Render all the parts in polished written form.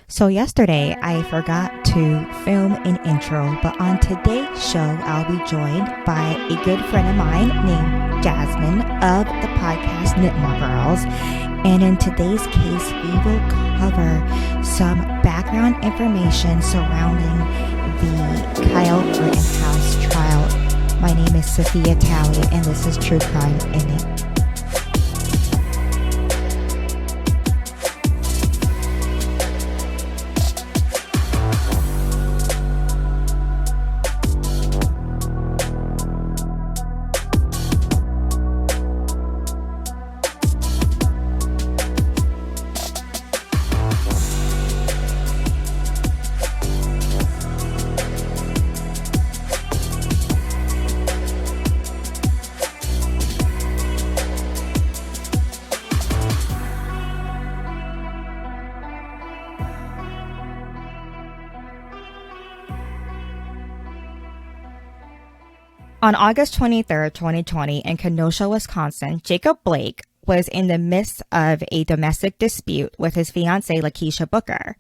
So yesterday I forgot to film an intro, but on today's show I'll be joined by a good friend of mine named Jasmine of the podcast Knitmore Girls. And in today's case, we will cover some background information surrounding the Kyle Rittenhouse trial. My name is Sophia Talley, and this is True Crime in It. On August 23rd, 2020, in Kenosha, Wisconsin, Jacob Blake was in the midst of a domestic dispute with his fiancée, Lakeisha Booker.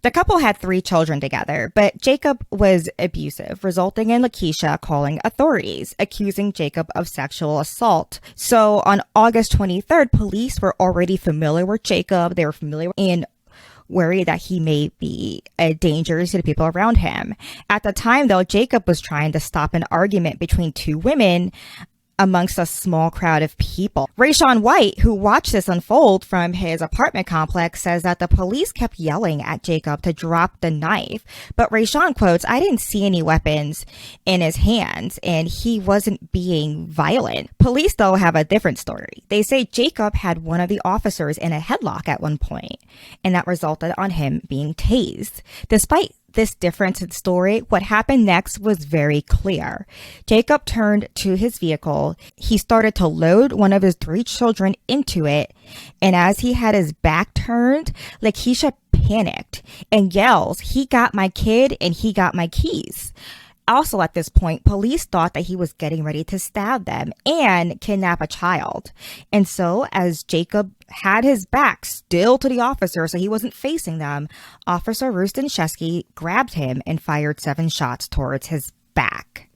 The couple had 3 children together, but Jacob was abusive, resulting in Lakeisha calling authorities, accusing Jacob of sexual assault. So on August 23rd, police were already familiar with Jacob. They were familiar and worried that he may be a danger to the people around him. At the time, though, Jacob was trying to stop an argument between 2 women amongst a small crowd of people. Rayshawn White, who watched this unfold from his apartment complex, says that the police kept yelling at Jacob to drop the knife. But Rayshawn quotes, "I didn't see any weapons in his hands and he wasn't being violent." Police, though, have a different story. They say Jacob had one of the officers in a headlock at one point, and that resulted on him being tased. Despite this difference in story, what happened next was very clear. Jacob turned to his vehicle. He started to load one of his 3 children into it. And as he had his back turned, Lakeisha panicked and yells, "He got my kid and he got my keys." Also at this point, police thought that he was getting ready to stab them and kidnap a child. And so as Jacob had his back still to the officer so he wasn't facing them, Officer Rustin Shesky grabbed him and fired 7 shots towards his back.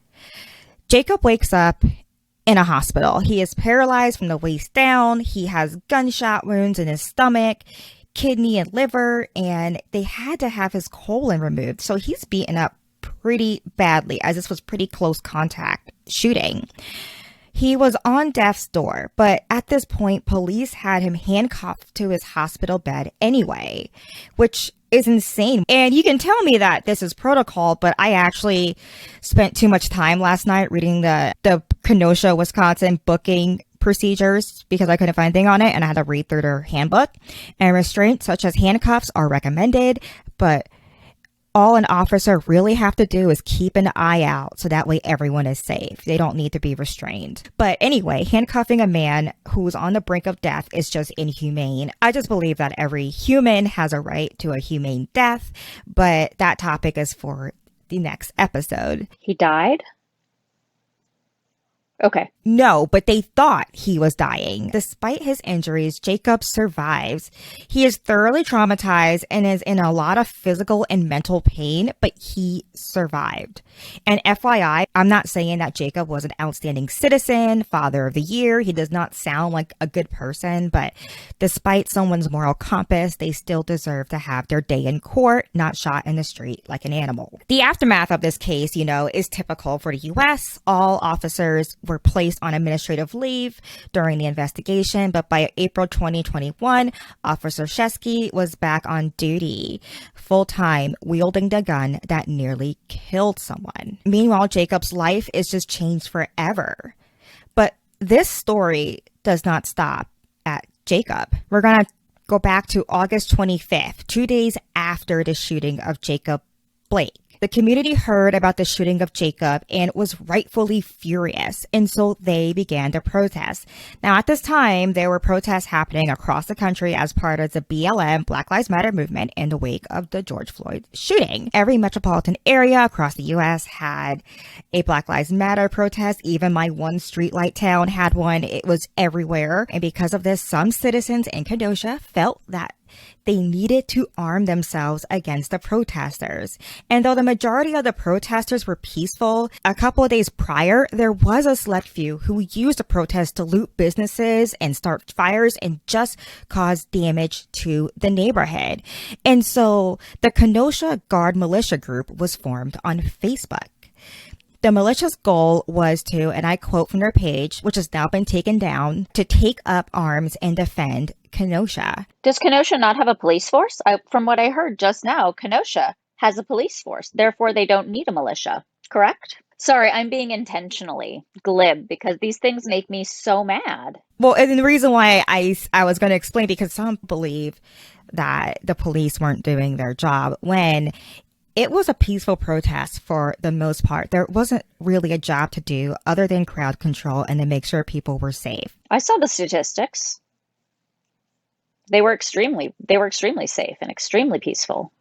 Jacob wakes up in a hospital. He is paralyzed from the waist down. He has gunshot wounds in his stomach, kidney and liver, and they had to have his colon removed. So he's beaten up pretty badly, as this was pretty close contact shooting. He was on death's door, but at this point, police had him handcuffed to his hospital bed anyway, which is insane. And you can tell me that this is protocol, but I actually spent too much time last night reading the Kenosha, Wisconsin booking procedures because I couldn't find anything on it, and I had to read through their handbook. And restraints such as handcuffs are recommended, but all an officer really have to do is keep an eye out so that way everyone is safe. They don't need to be restrained. But anyway, handcuffing a man who's on the brink of death is just inhumane. I just believe that every human has a right to a humane death, but that topic is for the next episode. He died? Okay. No, but they thought he was dying. Despite his injuries, Jacob survives. He is thoroughly traumatized and is in a lot of physical and mental pain, but he survived. And FYI, I'm not saying that Jacob was an outstanding citizen, father of the year. He does not sound like a good person, but despite someone's moral compass, they still deserve to have their day in court, not shot in the street like an animal. The aftermath of this case, is typical for the U.S. All officers were placed on administrative leave during the investigation, but by April 2021, Officer Shesky was back on duty full-time, wielding the gun that nearly killed someone. Meanwhile, Jacob's life is just changed forever. But this story does not stop at Jacob. We're going to go back to August 25th, 2 days after the shooting of Jacob Blake. The community heard about the shooting of Jacob and was rightfully furious, and so they began to protest. Now, at this time, there were protests happening across the country as part of the BLM, Black Lives Matter movement, in the wake of the George Floyd shooting. Every metropolitan area across the U.S. had a Black Lives Matter protest. Even my one streetlight town had one. It was everywhere. And because of this, some citizens in Kenosha felt that they needed to arm themselves against the protesters. And though the majority of the protesters were peaceful, a couple of days prior, there was a select few who used the protest to loot businesses and start fires and just cause damage to the neighborhood. And so the Kenosha Guard militia group was formed on Facebook. The militia's goal was to, and I quote from their page, which has now been taken down, to take up arms and defend Kenosha. Does Kenosha not have a police force? From what I heard just now, Kenosha has a police force. Therefore, they don't need a militia, correct? Sorry, I'm being intentionally glib because these things make me so mad. Well, and the reason why I was going to explain, because some believe that the police weren't doing their job when it was a peaceful protest for the most part. There wasn't really a job to do other than crowd control and to make sure people were safe. I saw the statistics. They were extremely safe and extremely peaceful.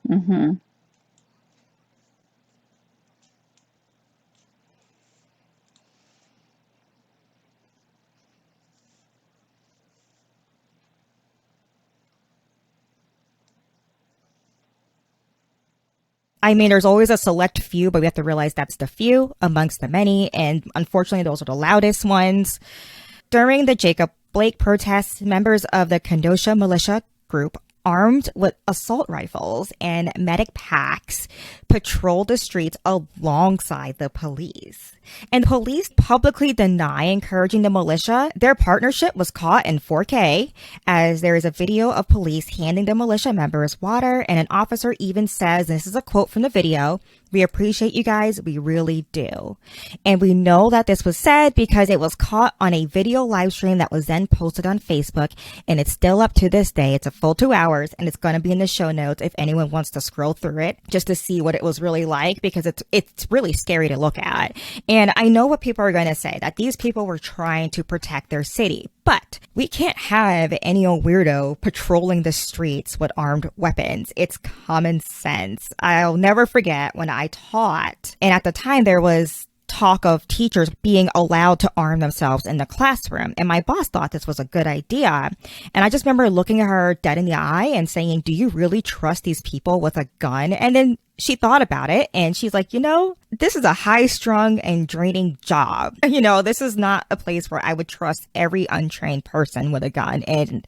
Mm-hmm. I mean, there's always a select few, but we have to realize that's the few amongst the many. And unfortunately, those are the loudest ones. During the Jacob Blake protests, members of the Kenosha militia group, armed with assault rifles and medic packs, patrolled the streets alongside the police. And police publicly deny encouraging the militia. Their partnership was caught in 4K, as there is a video of police handing the militia members water, and an officer even says, this is a quote from the video, "We appreciate you guys, we really do." And we know that this was said because it was caught on a video live stream that was then posted on Facebook, and it's still up to this day. It's a full 2 hours, and it's going to be in the show notes if anyone wants to scroll through it just to see what it was really like, because it's really scary to look at. And I know what people are going to say, that these people were trying to protect their city. But we can't have any old weirdo patrolling the streets with armed weapons. It's common sense. I'll never forget when I taught, and at the time there was talk of teachers being allowed to arm themselves in the classroom. And my boss thought this was a good idea. And I just remember looking at her dead in the eye and saying, do you really trust these people with a gun? And then she thought about it and she's like, this is a high strung and draining job. This is not a place where I would trust every untrained person with a gun. And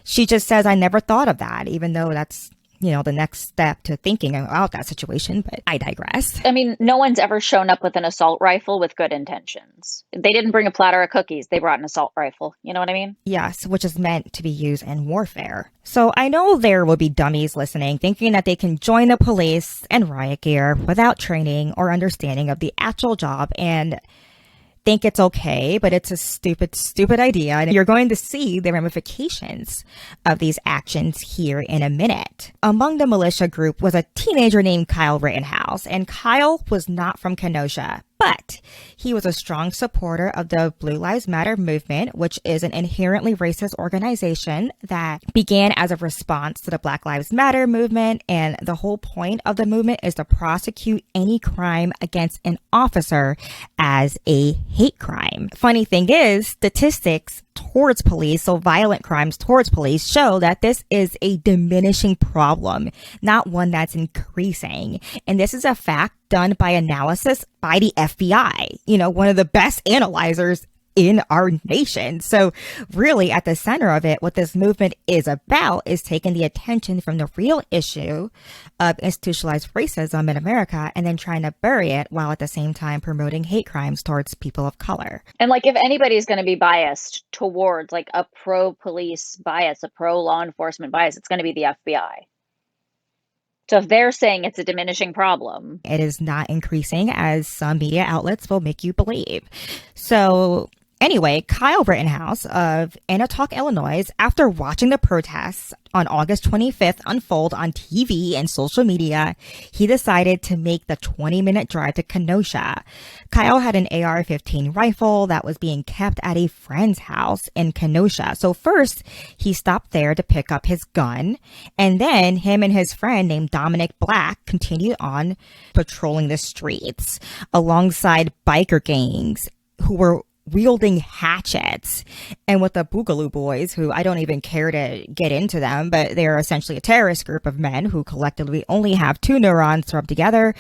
she just says, I never thought of that, even though that's the next step to thinking about that situation, but I digress. I mean, no one's ever shown up with an assault rifle with good intentions. They didn't bring a platter of cookies. They brought an assault rifle. You know what I mean? Yes, which is meant to be used in warfare. So I know there will be dummies listening thinking that they can join the police and riot gear without training or understanding of the actual job and think it's okay, but it's a stupid idea. And you're going to see the ramifications of these actions here in a minute. Among the militia group was a teenager named Kyle Rittenhouse, and Kyle was not from Kenosha, but he was a strong supporter of the Blue Lives Matter movement, which is an inherently racist organization that began as a response to the Black Lives Matter movement. And the whole point of the movement is to prosecute any crime against an officer as a hate crime. Funny thing is, statistics towards police, so violent crimes towards police, show that this is a diminishing problem, not one that's increasing. And this is a fact done by analysis by the FBI, one of the best analyzers in our nation. So really at the center of it, what this movement is about is taking the attention from the real issue of institutionalized racism in America and then trying to bury it while at the same time promoting hate crimes towards people of color. And if anybody's going to be biased towards a pro-police bias, a pro-law enforcement bias, it's going to be the FBI. So if they're saying it's a diminishing problem, it is not increasing, as some media outlets will make you believe. So anyway, Kyle Rittenhouse of Anatok, Illinois, after watching the protests on August 25th unfold on TV and social media, he decided to make the 20-minute drive to Kenosha. Kyle had an AR-15 rifle that was being kept at a friend's house in Kenosha. So first, he stopped there to pick up his gun, and then him and his friend named Dominic Black continued on patrolling the streets alongside biker gangs who were wielding hatchets. And with the Boogaloo Boys, who I don't even care to get into them, but they're essentially a terrorist group of men who collectively only have two neurons rubbed together.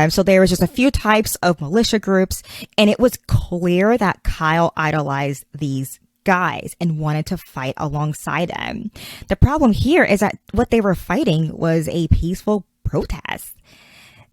So there was just a few types of militia groups, and it was clear that Kyle idolized these guys and wanted to fight alongside them. The problem here is that what they were fighting was a peaceful protest.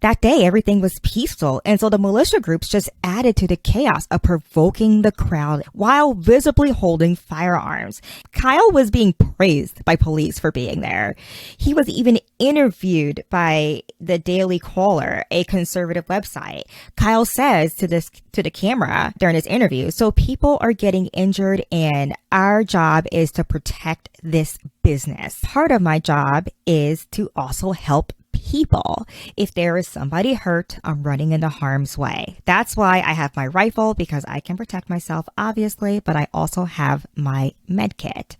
That day, everything was peaceful, and so the militia groups just added to the chaos of provoking the crowd while visibly holding firearms. Kyle was being praised by police for being there. He was even interviewed by the Daily Caller, a conservative website. Kyle says to the camera during his interview, "So people are getting injured, and our job is to protect this business. Part of my job is to also help people. If there is somebody hurt, I'm running into harm's way. That's why I have my rifle, because I can protect myself, obviously, but I also have my med kit."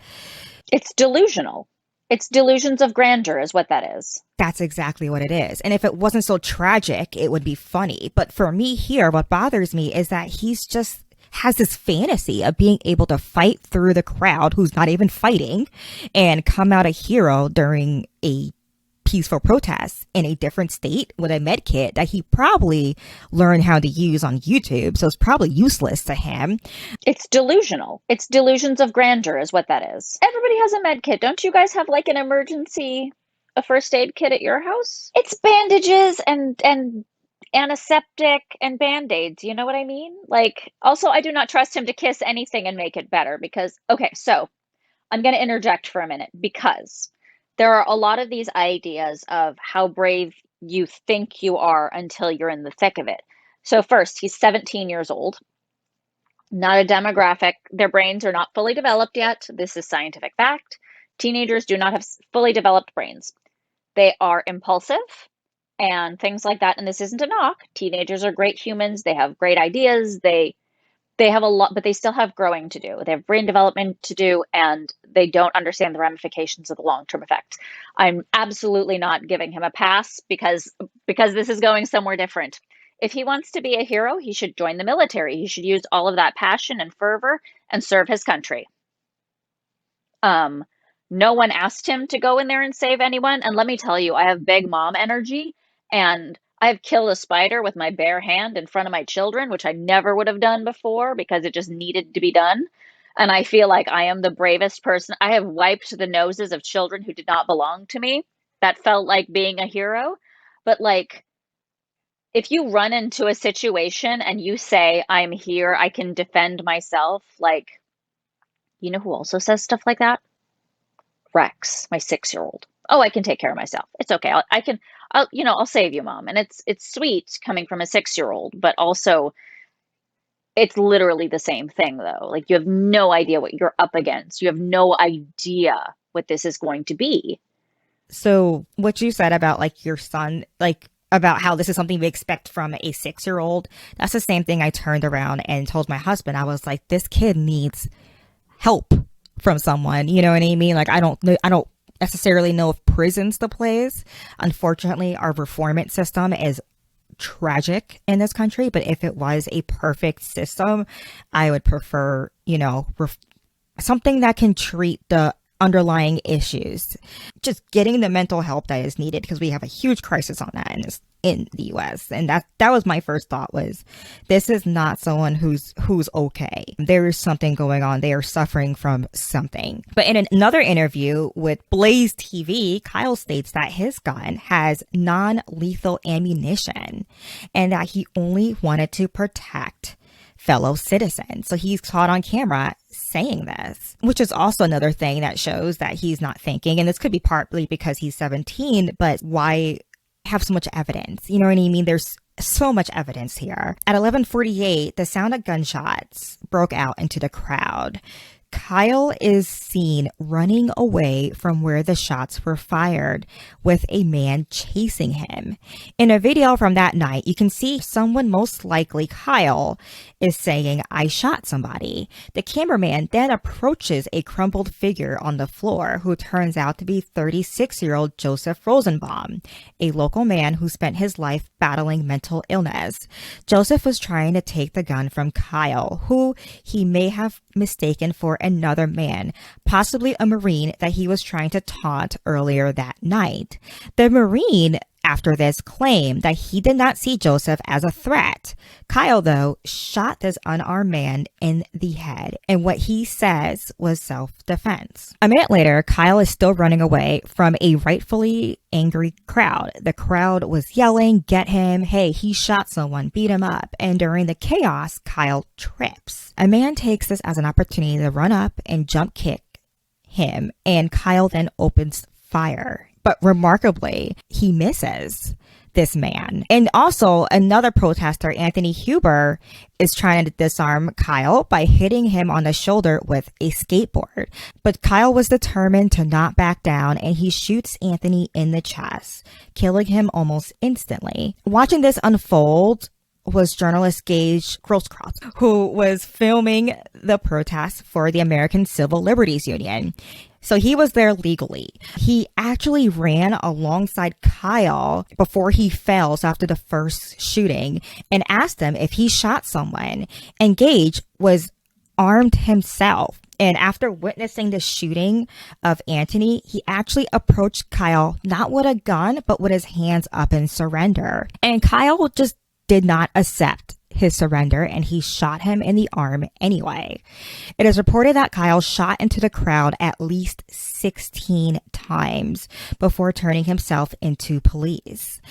It's delusional. It's delusions of grandeur is what that is. That's exactly what it is. And if it wasn't so tragic, it would be funny. But for me here, what bothers me is that he's just has this fantasy of being able to fight through the crowd who's not even fighting and come out a hero during a peaceful protests in a different state with a med kit that he probably learned how to use on YouTube. So it's probably useless to him. It's delusional. It's delusions of grandeur is what that is. Everybody has a med kit. Don't you guys have like an emergency, a first aid kit at your house? It's bandages and antiseptic and band-aids. You know what I mean? Like, also, I do not trust him to kiss anything and make it better because, okay, so I'm going to interject for a minute because there are a lot of these ideas of how brave you think you are until you're in the thick of it. So first, he's 17 years old, not a demographic. Their brains are not fully developed yet. This is scientific fact. Teenagers do not have fully developed brains. They are impulsive and things like that. And this isn't a knock. Teenagers are great humans. They have great ideas. They have a lot, but they still have growing to do. They have brain development to do, and they don't understand the ramifications of the long-term effects. I'm absolutely not giving him a pass because this is going somewhere different. If he wants to be a hero, he should join the military. He should use all of that passion and fervor and serve his country. No one asked him to go in there and save anyone. And let me tell you, I have big mom energy, and I have killed a spider with my bare hand in front of my children, which I never would have done before because it just needed to be done. And I feel like I am the bravest person. I have wiped the noses of children who did not belong to me. That felt like being a hero. But like, if you run into a situation and you say, "I'm here, I can defend myself," like, you know who also says stuff like that? Rex, my 6-year-old. "Oh, I can take care of myself. It's okay. I'll save you, mom." And it's sweet coming from a 6-year-old, but also it's literally the same thing though. Like, you have no idea what you're up against. You have no idea what this is going to be. So what you said about like your son, like about how this is something we expect from a 6-year-old, that's the same thing I turned around and told my husband. I was like, this kid needs help from someone. You know what I mean? Like, I don't necessarily know if prison's the place. Unfortunately, our reformment system is tragic in this country, but if it was a perfect system, I would prefer, something that can treat the underlying issues, just getting the mental help that is needed, because we have a huge crisis on that in the US. And that was my first thought, was this is not someone who's okay. There is something going on. They are suffering from something. But in another interview with Blaze TV, Kyle states that his gun has non-lethal ammunition and that he only wanted to protect fellow citizens. So he's caught on camera saying this, which is also another thing that shows that he's not thinking. And this could be partly because he's 17, but why have so much evidence? You know what I mean? There's so much evidence here. At 11:48, the sound of gunshots broke out into the crowd. Kyle is seen running away from where the shots were fired with a man chasing him. In a video from that night, you can see someone, most likely Kyle, is saying, "I shot somebody." The cameraman then approaches a crumpled figure on the floor who turns out to be 36-year-old Joseph Rosenbaum, a local man who spent his life battling mental illness. Joseph was trying to take the gun from Kyle, who he may have mistaken for another man, possibly a Marine that he was trying to taunt earlier that night. The Marine, after this, claimed that he did not see Joseph as a threat. Kyle, though, shot this unarmed man in the head, and what he says was self-defense. A minute later, Kyle is still running away from a rightfully angry crowd. The crowd was yelling, "Get him! Hey, he shot someone, beat him up!" And during the chaos, Kyle trips. A man takes this as an opportunity to run up and jump kick him, and Kyle then opens fire. But remarkably, he misses this man. And also, another protester, Anthony Huber, is trying to disarm Kyle by hitting him on the shoulder with a skateboard. But Kyle was determined to not back down, and he shoots Anthony in the chest, killing him almost instantly. Watching this unfold was journalist Gage Grosskreutz, who was filming the protests for the American Civil Liberties Union. So he was there legally. He actually ran alongside Kyle before he fell after the first shooting and asked him if he shot someone. And Gage was armed himself. And after witnessing the shooting of Anthony, he actually approached Kyle not with a gun, but with his hands up in surrender. And Kyle just did not accept his surrender, and he shot him in the arm anyway. It is reported that Kyle shot into the crowd at least 16 times before turning himself into police.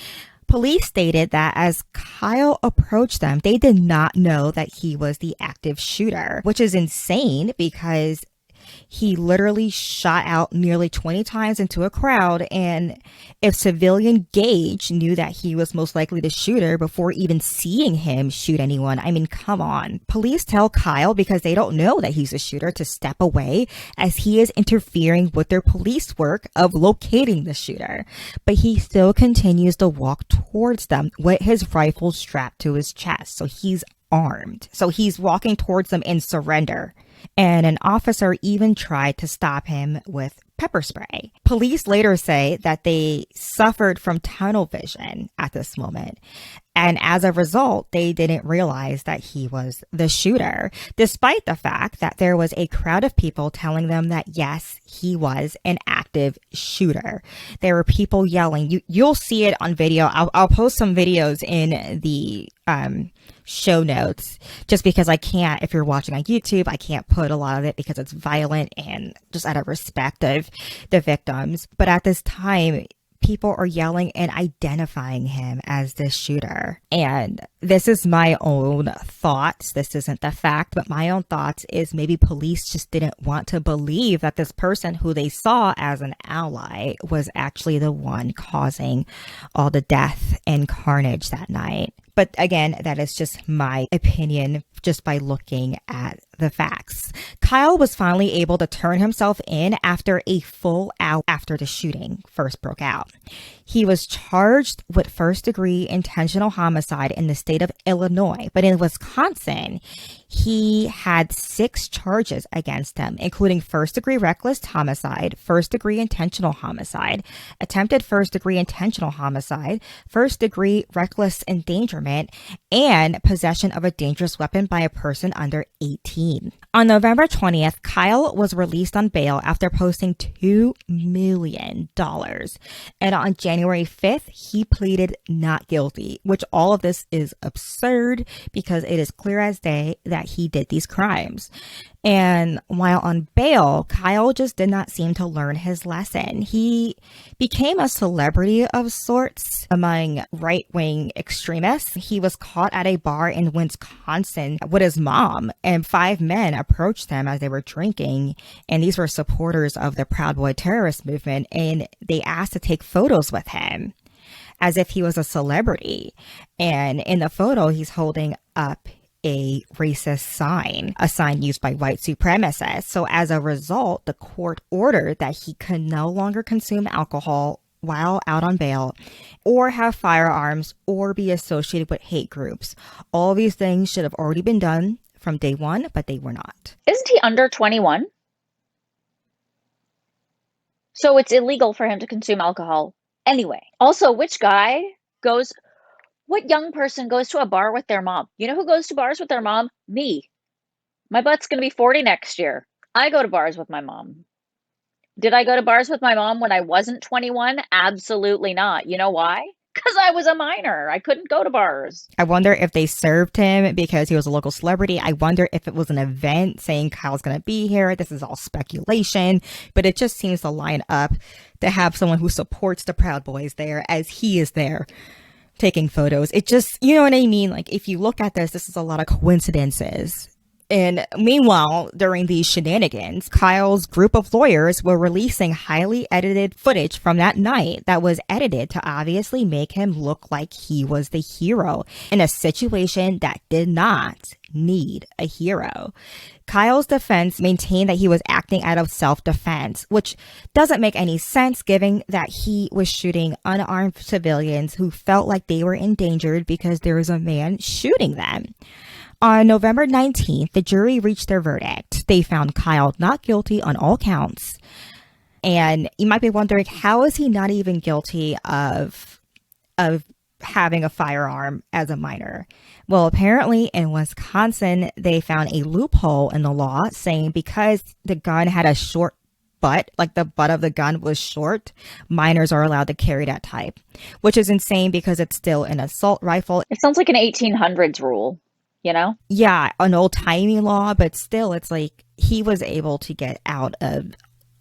Police stated that as Kyle approached them, they did not know that he was the active shooter, which is insane because he literally shot out nearly 20 times into a crowd. And if civilian Gage knew that he was most likely the shooter before even seeing him shoot anyone, I mean, come on. Police tell Kyle, because they don't know that he's a shooter, to step away as he is interfering with their police work of locating the shooter. But he still continues to walk towards them with his rifle strapped to his chest. So he's armed. So he's walking towards them in surrender. And an officer even tried to stop him with pepper spray. Police later say that they suffered from tunnel vision at this moment. And as a result, they didn't realize that he was the shooter, despite the fact that there was a crowd of people telling them that, yes, he was an active shooter. There were people yelling. You'll see it on video. I'll post some videos in the show notes, just because I can't, if you're watching on YouTube, I can't put a lot of it because it's violent and just out of respect of the victims. But at this time, people are yelling and identifying him as the shooter. And this is my own thoughts. This isn't the fact, but my own thoughts is maybe police just didn't want to believe that this person who they saw as an ally was actually the one causing all the death and carnage that night. But again, that is just my opinion just by looking at the facts. Kyle was finally able to turn himself in after a full hour after the shooting first broke out. He was charged with first-degree intentional homicide in the state of Illinois, but in Wisconsin, he had 6 charges against him, including first-degree reckless homicide, first-degree intentional homicide, attempted first-degree intentional homicide, first-degree reckless endangerment, and possession of a dangerous weapon by a person under 18. On November 20th, Kyle was released on bail after posting $2 million. And on January 5th, he pleaded not guilty, which all of this is absurd because it is clear as day that he did these crimes. And while on bail, Kyle just did not seem to learn his lesson. He became a celebrity of sorts among right-wing extremists. He was caught at a bar in Wisconsin with his mom, and 5 men approached him as they were drinking. And these were supporters of the Proud Boy terrorist movement, and they asked to take photos with him as if he was a celebrity. And in the photo, he's holding up a racist sign, a sign used by white supremacists. So as a result, the court ordered that he could no longer consume alcohol while out on bail, or have firearms, or be associated with hate groups. All these things should have already been done from day one, but they were not. Isn't he under 21? So it's illegal for him to consume alcohol anyway. Also, what young person goes to a bar with their mom? You know who goes to bars with their mom? Me. My butt's going to be 40 next year. I go to bars with my mom. Did I go to bars with my mom when I wasn't 21? Absolutely not. You know why? Because I was a minor. I couldn't go to bars. I wonder if they served him because he was a local celebrity. I wonder if it was an event saying Kyle's going to be here. This is all speculation, but it just seems to line up to have someone who supports the Proud Boys there as he is there taking photos. It just, you know what I mean? Like, if you look at this is a lot of coincidences. And meanwhile, during these shenanigans, Kyle's group of lawyers were releasing highly edited footage from that night that was edited to obviously make him look like he was the hero in a situation that did not need a hero. Kyle's defense maintained that he was acting out of self-defense, which doesn't make any sense given that he was shooting unarmed civilians who felt like they were endangered because there was a man shooting them. On November 19th, the jury reached their verdict. They found Kyle not guilty on all counts. And you might be wondering, how is he not even guilty of having a firearm as a minor? Well, apparently in Wisconsin, they found a loophole in the law saying because the gun had a short butt, like the butt of the gun was short, minors are allowed to carry that type, which is insane because it's still an assault rifle. It sounds like an 1800s rule. You know? Yeah, an old-timey law, but still, it's like he was able to get out of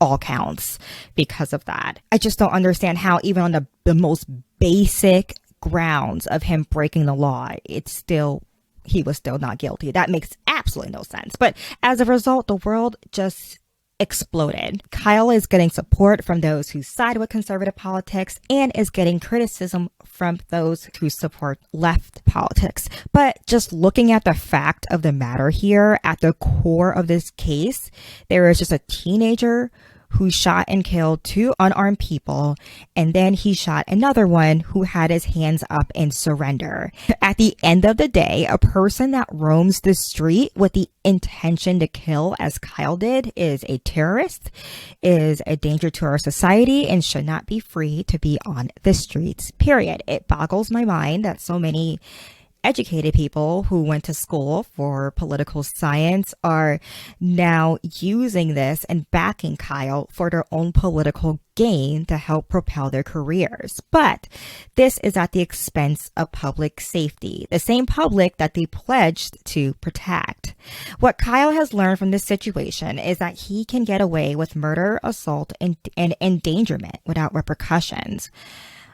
all counts because of that. I just don't understand how, even on the most basic grounds of him breaking the law, he was still not guilty. That makes absolutely no sense. But as a result, the world just exploded. Kyle is getting support from those who side with conservative politics and is getting criticism from those who support left politics. But just looking at the fact of the matter here, at the core of this case, there is just a teenager who shot and killed two unarmed people, and then he shot another one who had his hands up in surrender. At the end of the day, a person that roams the street with the intention to kill, as Kyle did, is a terrorist, is a danger to our society, and should not be free to be on the streets, period. It boggles my mind that so many educated people who went to school for political science are now using this and backing Kyle for their own political gain to help propel their careers. But this is at the expense of public safety, the same public that they pledged to protect. What Kyle has learned from this situation is that he can get away with murder, assault, and endangerment without repercussions,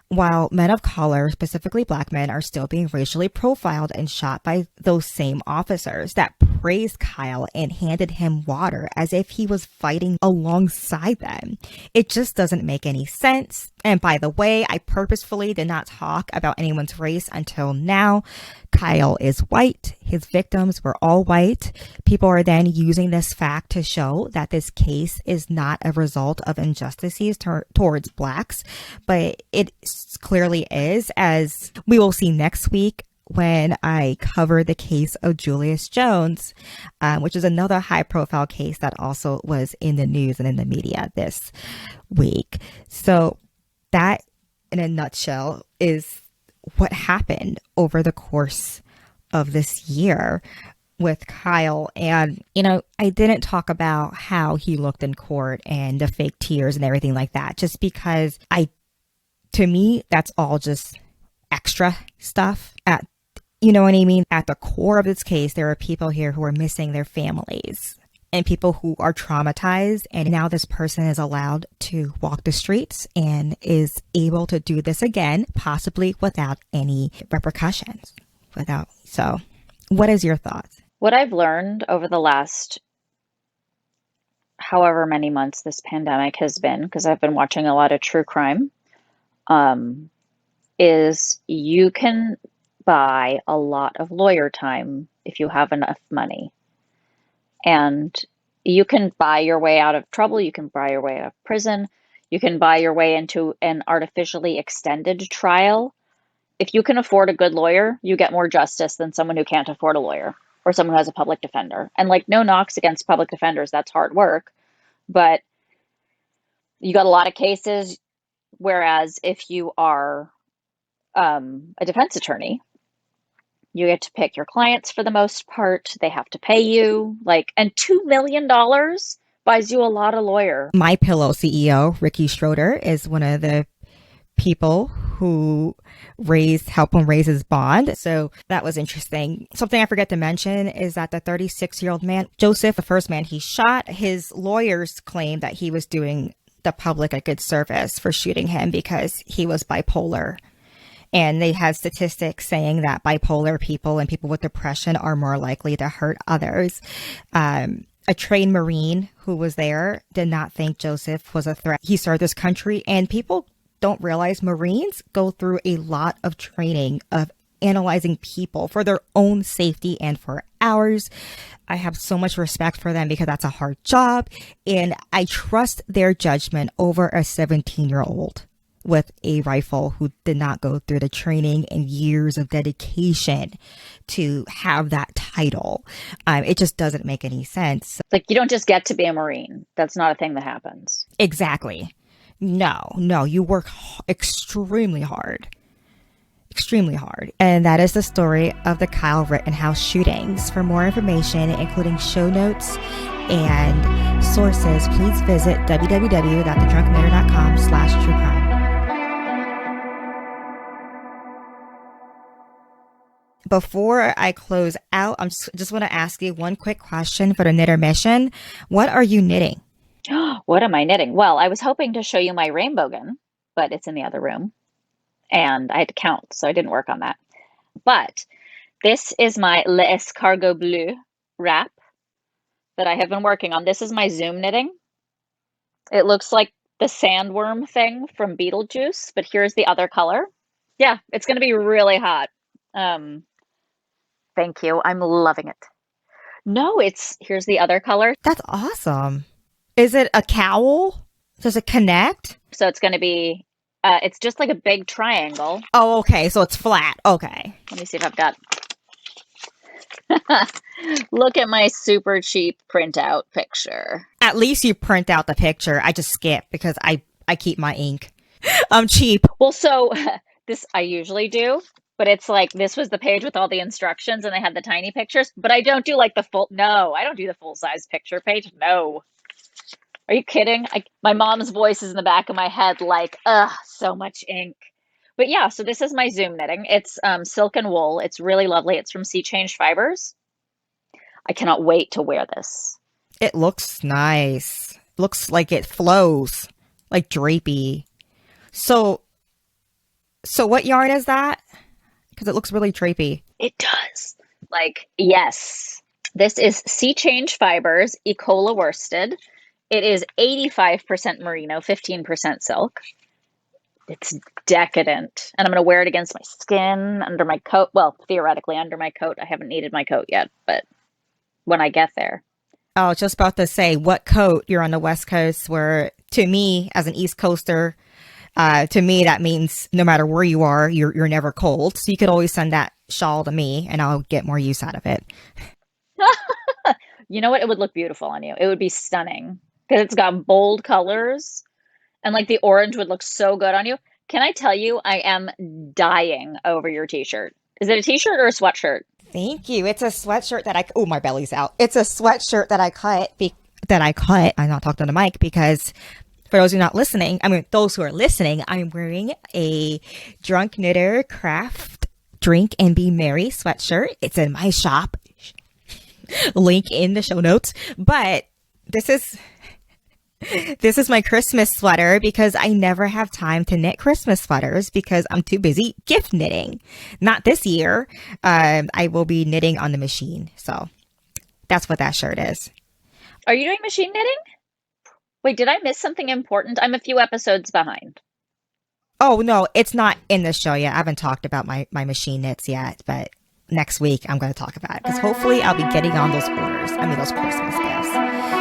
while men of color, specifically black men, are still being racially profiled and shot by those same officers that praised Kyle and handed him water as if he was fighting alongside them. It just doesn't make any sense. And by the way, I purposefully did not talk about anyone's race until now. Kyle is white. His victims were all white. People are then using this fact to show that this case is not a result of injustices towards blacks, but it clearly is, as we will see next week when I cover the case of Julius Jones, which is another high-profile case that also was in the news and in the media this week. So that, in a nutshell, is what happened over the course of this year with Kyle. And, you know, I didn't talk about how he looked in court and the fake tears and everything like that, just because to me, that's all just extra stuff. You know what I mean? At the core of this case, there are people here who are missing their families and people who are traumatized. And now this person is allowed to walk the streets and is able to do this again, possibly without any repercussions. So what is your thoughts? What I've learned over the last however many months this pandemic has been, because I've been watching a lot of true crime, is you can buy a lot of lawyer time if you have enough money. And you can buy your way out of trouble, you can buy your way out of prison, you can buy your way into an artificially extended trial. If you can afford a good lawyer, you get more justice than someone who can't afford a lawyer or someone who has a public defender. And like, no knocks against public defenders, that's hard work, but you got a lot of cases. Whereas if you are a defense attorney, you get to pick your clients for the most part. They have to pay you like, and $2 million buys you a lot of lawyer. My Pillow CEO, Ricky Schroeder, is one of the people who help him raise his bond. So that was interesting. Something I forget to mention is that the 36-year-old man, Joseph, the first man he shot, his lawyers claim that he was doing the public a good service for shooting him because he was bipolar. And they had statistics saying that bipolar people and people with depression are more likely to hurt others. A trained Marine who was there did not think Joseph was a threat. He served his country, and people don't realize Marines go through a lot of training of analyzing people for their own safety and for ours. I have so much respect for them because that's a hard job, and I trust their judgment over a 17-year-old with a rifle who did not go through the training and years of dedication to have that title. It just doesn't make any sense. Like, you don't just get to be a Marine. That's not a thing that happens. Exactly. No, you work extremely hard. Extremely hard. And that is the story of the Kyle Rittenhouse shootings. For more information, including show notes and sources, please visit www.thedrunknitter.com/truecrime. Before I close out, I just want to ask you one quick question for the knitter mission. What are you knitting? What am I knitting? Well, I was hoping to show you my rainbow gun, but it's in the other room. And I had to count, so I didn't work on that. But this is my L'Escargot Bleu wrap that I have been working on. This is my Zoom knitting. It looks like the sandworm thing from Beetlejuice, but here's the other color. Yeah, it's going to be really hot. Thank you. I'm loving it. No, here's the other color. That's awesome. Is it a cowl? Does it connect? So it's going to be, it's just like a big triangle. Oh, okay. So it's flat. Okay. Let me see if I've got, look at my super cheap printout picture. At least you print out the picture. I just skip because I keep my ink. I'm cheap. Well, so this I usually do. But it's like, this was the page with all the instructions and they had the tiny pictures, but I don't do like I don't do the full size picture page. No. Are you kidding? My mom's voice is in the back of my head like, ugh, so much ink. But yeah, so this is my Zoom knitting. It's silk and wool. It's really lovely. It's from Sea Change Fibers. I cannot wait to wear this. It looks nice. Looks like it flows, like drapey. So what yarn is that? Because it looks really drapey. It does. Like, yes. This is Sea Change Fibers, Ecola worsted. It is 85% merino, 15% silk. It's decadent. And I'm going to wear it against my skin, under my coat. Well, theoretically, under my coat. I haven't needed my coat yet, but when I get there. I was just about to say, what coat? You're on the West Coast, where to me, as an East Coaster, to me, that means no matter where you are, you're never cold. So you could always send that shawl to me and I'll get more use out of it. You know what? It would look beautiful on you. It would be stunning because it's got bold colors and like the orange would look so good on you. Can I tell you, I am dying over your t-shirt. Is it a t-shirt or a sweatshirt? Thank you. It's a sweatshirt that my belly's out. It's a sweatshirt that I cut. I'm not talking to the mic because for those who are not listening, those who are listening, I'm wearing a Drunk Knitter Craft Drink and Be Merry sweatshirt. It's in my shop. Link in the show notes. But this is my Christmas sweater because I never have time to knit Christmas sweaters because I'm too busy gift knitting. Not this year. I will be knitting on the machine. So that's what that shirt is. Are you doing machine knitting? Wait, did I miss something important? I'm a few episodes behind. Oh, no, it's not in the show yet. I haven't talked about my machine knits yet, but next week I'm going to talk about it because hopefully I'll be getting on those orders. I mean, those Christmas gifts.